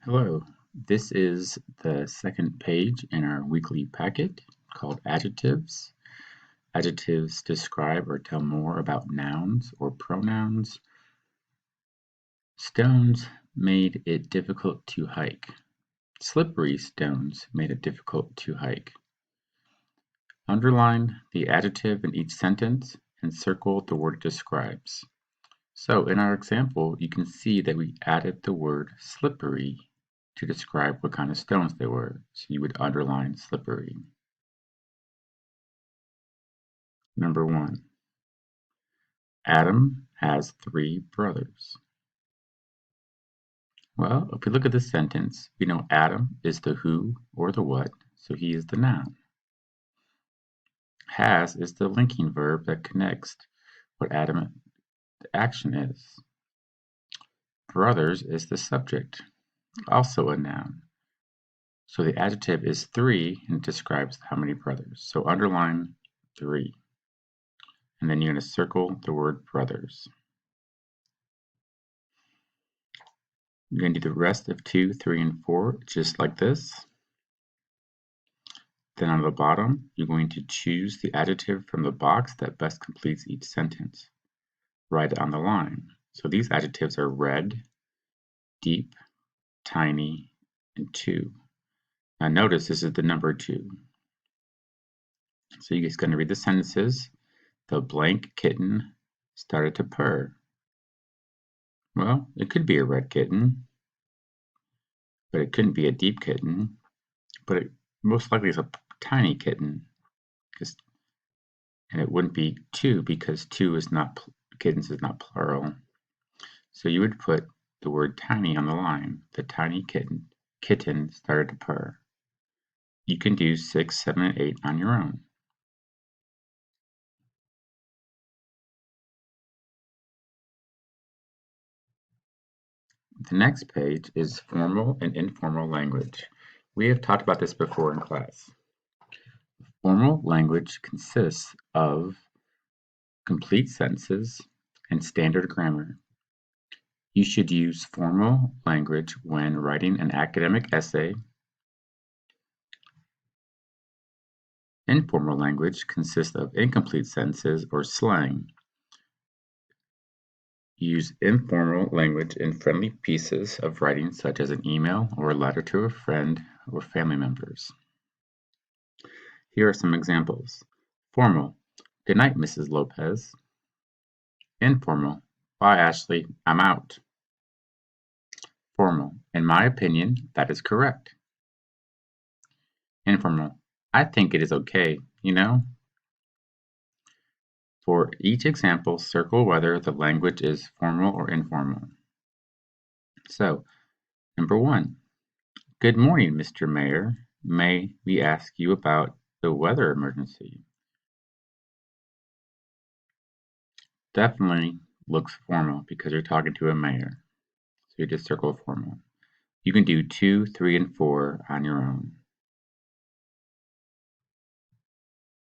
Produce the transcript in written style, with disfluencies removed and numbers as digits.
Hello, this is the second page in our weekly packet called Adjectives. Adjectives describe or tell more about nouns or pronouns. Stones made it difficult to hike. Slippery stones made it difficult to hike. Underline the adjective in each sentence and circle the word it describes. So in our example, you can see that we added the word slippery to describe what kind of stones they were. So you would underline slippery. Number 1. Adam has 3 brothers. Well, if we look at this sentence, we know Adam is the who or the what, so he is the noun. Has is the linking verb that connects what Adam the action is. Brothers is the subject, also a noun. So the adjective is 3 and it describes how many brothers. So underline 3. And then you're going to circle the word brothers. You're going to do the rest of 2, 3, and 4 just like this. Then on the bottom, you're going to choose the adjective from the box that best completes each sentence. Write it on the line. So these adjectives are red, deep, tiny, and 2. Now notice this is the number 2. So you're just going to read the sentences. The blank kitten started to purr. Well, it could be a red kitten, but it couldn't be a deep kitten, but it most likely is a tiny kitten, and it wouldn't be 2 because 2 is not, kittens is not plural. So you would put the word tiny on the line. The tiny kitten started to purr. You can do 6, 7, and 8 on your own. The next page is formal and informal language. We have talked about this before in class. Formal language consists of complete sentences and standard grammar. You should use formal language when writing an academic essay. Informal language consists of incomplete sentences or slang. Use informal language in friendly pieces of writing such as an email or a letter to a friend or family members. Here are some examples. Formal, good night, Mrs. Lopez. Informal, bye, Ashley, I'm out. Formal, in my opinion, that is correct. Informal, I think it is okay, you know? For each example, circle whether the language is formal or informal. So, number 1, good morning, Mr. Mayor. May we ask you about the weather emergency? Definitely looks formal because you're talking to a mayor. So you just circle formal. You can do 2, 3, and 4 on your own.